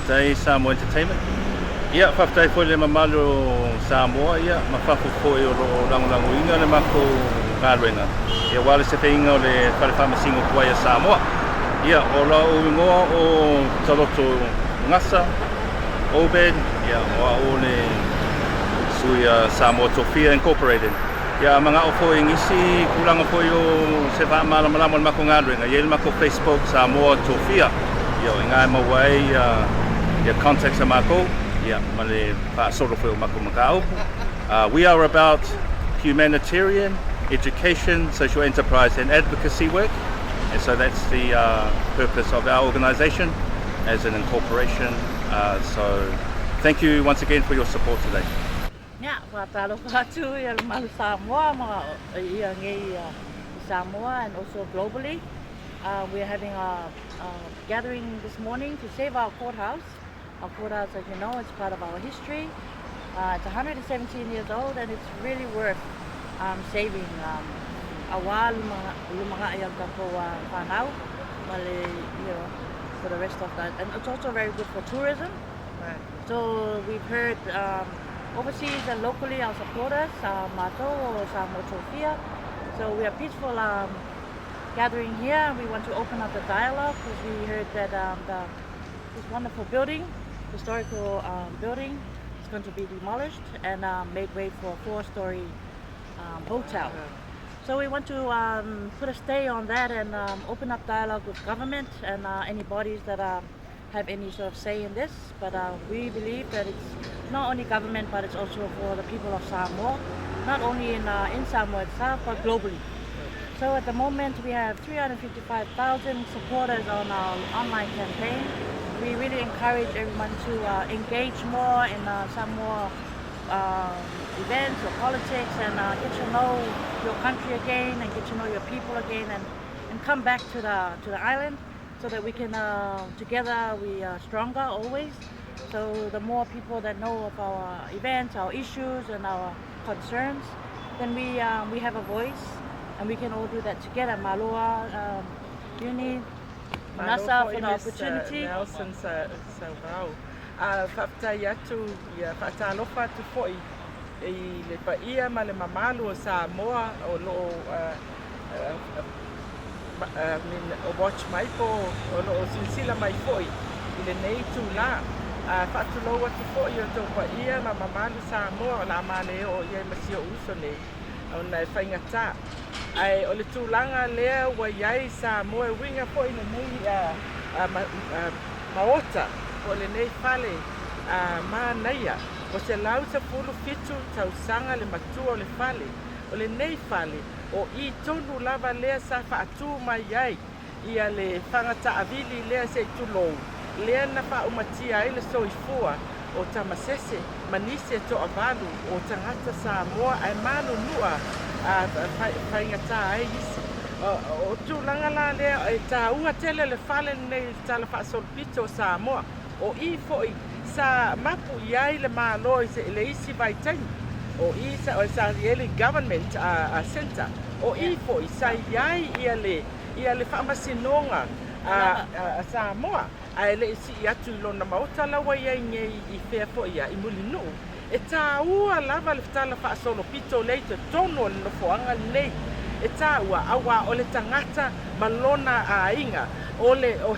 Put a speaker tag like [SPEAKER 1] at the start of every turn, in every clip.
[SPEAKER 1] whaftai Samoa Entertainment. Ia, whaftai fo le mamalu Samoa, ia, mawhafu fo i o rangurangu inga le mako ngāruenga. Ia wale se whainga o le whalewhamasingo kuaia Samoa. Ia, o la o ingoa o taloto ngasa, Obed, ia, o le sui Samoa Tofia Incorporated. Ia, mga o fo ingisi, kulanga fo i o se wha malamalamo le mako ngāruenga. Ia le mako Facebook Samoa Tofia. Ia, inga e mawai, ia contacts a mako. Yeah, we are about humanitarian, education, social enterprise and advocacy work, and so that's the purpose of our organisation as an incorporation. So thank you once again for your support today.
[SPEAKER 2] Yeah, Samoa and also globally. We're having a gathering this morning to save our courthouse. Our courthouse, as you know, it's part of our history. It's 117 years old and it's really worth saving. For the rest of that. And it's also very good for tourism. Right. So we've heard overseas and locally our supporters, Mato or Samoa Tofia. So we are peaceful gathering here. We want to open up the dialogue because we heard that this wonderful building, historical building, is going to be demolished and make way for a 4-story hotel. So we want to put a stay on that and open up dialogue with government and any bodies that have any sort of say in this. But we believe that it's not only government, but it's also for the people of Samoa, not only in Samoa itself, but globally. So at the moment we have 355,000 supporters on our online campaign. We really encourage everyone to engage more in some more events or politics and get to know your country again and get to know your people again and come back to the island so that we can together we are stronger always. So the more people that know of our events, our issues and our concerns, then we have a voice and we can all do that together. Maloa, Uni, Nasa for the opportunity.
[SPEAKER 3] Nelson Saurau. Whaptai atu, whatalofa atu foi I le paia ma le mamalu o Samoa o lo o watch mai po o lo sinsila mai foi I le nei tu la. Whatalo atu foi o tau paia ma mamalu Samoa o la male o ia masio uso nei o nai whaingata. Ai o le tūlanga lea wa iai Samoa winga po ina nei maota o le nei fale mānaia o se lau sa fulu fitu tausanga le matua o le fale o le nei fale o I tonu lava lea sa whaatu mai iai ia le whangata avili lea se tulou lea na wha umatia ai le soifua o tamasese manise to avalu o tangata Samoa ai manu nua whaingata ai isi. O tūlanga la lea e tā unga tele le whale nei tala whaasolpito o Samoa. O I foi sa mapu iai le mālo I se le isi vaitaini. O I sa rieli government center. O I foi sa iai ia le whaamasinonga Samoa. Ai le isi I atu ilona maota lawa iai ngei I whea foi ia I muli nuu. E tā ua lava le tala whaasolpito leite tono le nofoanga nei. E tā ua awa o le tangata malona a inga o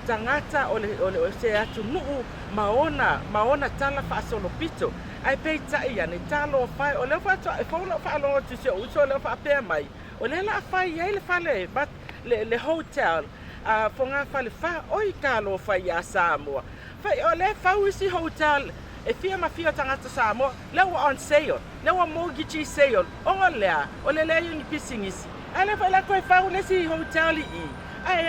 [SPEAKER 3] tangata o le se atu nuu maona tala whaasolopito ai pei tai ane talo whai o le whaato e whaula whaalo tu se uso le whaapea mai o le la whai ai le whale but le hotel whonga whale wha oi kālo whai a Samoa whai o le whauisi hotel e fia mafia tangata Samoa lewa on sale lewa mortgage sale o lea o le lea ni pisingisi ai le whaila koe whau le si hotel I ai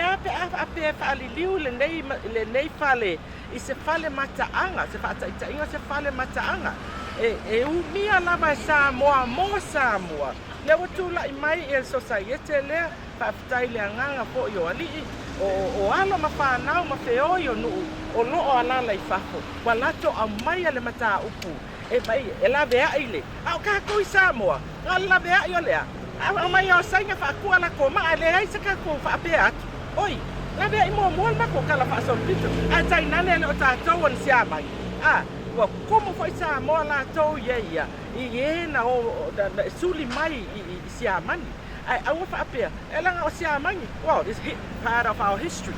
[SPEAKER 3] ape whaali liu le nei whale I se whale mataanga se whaataitainga se whale mataanga e umia lava Samoa mo Samoa lewa tūla I mai e society lea whaafitai le anganga po I o alii o alo ma whanau ma whioi o nuu o loo alala I whafo wa lato au mai ale mata upu e mai e la vea ile au kako I Samoa la vea I o lea au mai o sainga whaakua la ko maa le ai sa kako whaapea atu oi La vea imo mo ma ko kala fa sol pito. A tai nane o tātou on sia mai. Wa como foi Samoa la tau ia. I na o da suli mai I sia mani. I want to appear. Elang o sia mani. Wow, this is part of our history.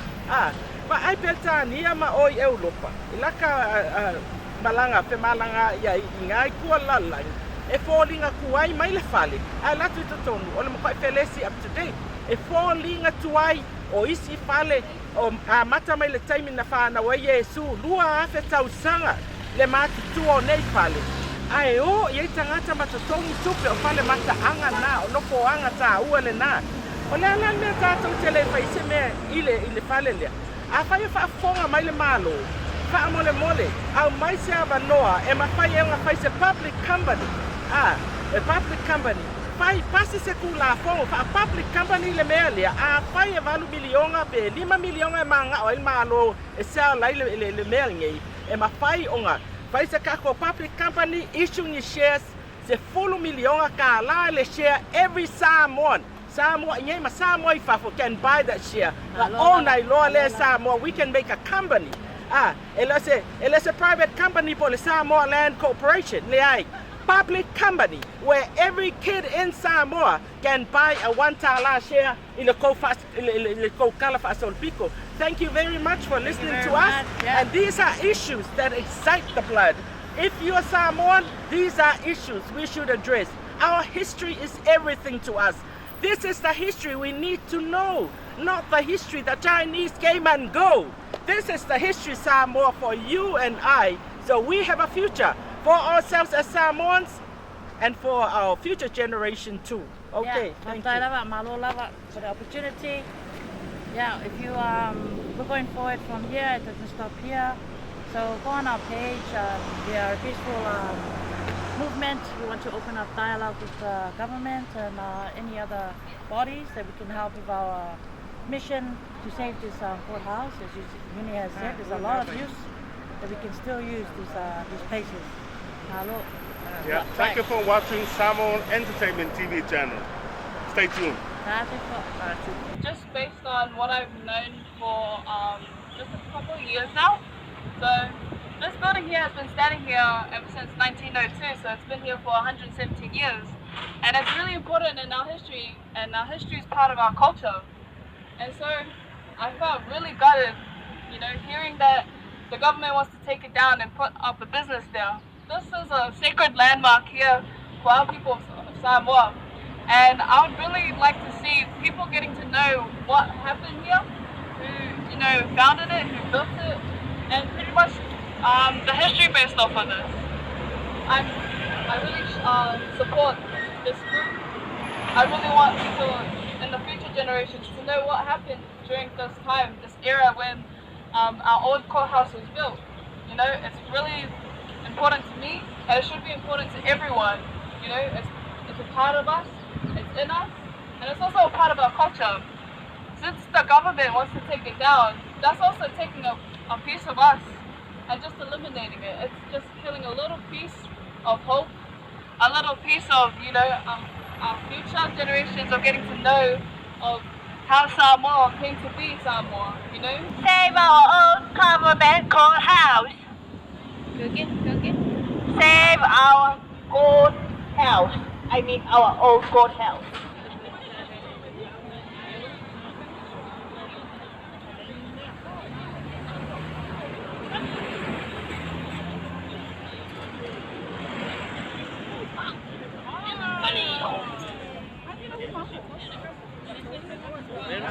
[SPEAKER 3] But I pelta nia ma oi Europa. Ilaka malanga pe malanga ia ingai kua lalang. E fōlinga kuai mai le fale. Ai latu to tonu. O le mo kai felesi up to date. E fōlinga tuai o isi fale o mata mai le taimi na whāna wa Yesu. Lua afe tau sanga le mati tua o nei fale. Ai o iei tangata mata tongi tupe o fale mata anga na o noko anga ta ua le na. O le alan mea tātou te le whaise mea ile fale lea. A whai whaafonga mai le malo. Wha mole mole. Au mai se ava noa e ma whai e whaise public company. A public company. Whai pasi se ku la fonga. Wha public company le mea lea. A whai e valu milionga pe 5 milionga e manga o il malo e sea lai le mea ngei. E ma whai onga. Whai se kako public company issuing shares se 4 milionga ka la le share every Samoan. Samoa, Samoa Fafo can buy that share. All night long, Samoa, we can make a company. It's a private company for the Samoa Land Corporation. Public company where every kid in Samoa can buy a $1 share in the Kalafa Pico. Thank you very much for listening to us. Yeah. And these are issues that excite the blood. If you are Samoan, these are issues we should address. Our history is everything to us. This is the history we need to know, not the history the Chinese came and go. This is the history, Samoa, for you and I. So we have a future for ourselves as Samoans and for our future generation too. Okay, thank you.
[SPEAKER 2] Malolava for the opportunity. Yeah, if you we're going forward from here, it doesn't stop here. So go on our page. We are a peaceful movement. We want to open up dialogue with the government and any other bodies that we can help with our mission to save this courthouse. As Winnie has said, there's a lot of use that we can still use these places. Hello.
[SPEAKER 1] Yeah, thank you for watching Samoan Entertainment TV channel. Stay tuned.
[SPEAKER 4] Just based on what I've known for just a couple of years now. So this building here has been standing here ever since 1902, so it's been here for 117 years. And it's really important in our history, and our history is part of our culture. And so I felt really gutted, hearing that the government wants to take it down and put up a business there. This is a sacred landmark here for our people of Samoa. And I would really like to see people getting to know what happened here, who founded it, who built it, and pretty much the history based off of this. I really support this group. I really want people in the future generations to know what happened during this time, this era when our old courthouse was built. It's really important to me, and it should be important to everyone. It's a part of us, it's in us, and it's also a part of our culture. Since the government wants to take it down, that's also taking a piece of us and just eliminating it. It's just killing a little piece of hope, a little piece of, our future generations of getting to know of how Samoa came to be Samoa,
[SPEAKER 5] Save our old government courthouse.
[SPEAKER 4] Go again.
[SPEAKER 5] Save our courthouse. I mean our old courthouse.
[SPEAKER 1] Then I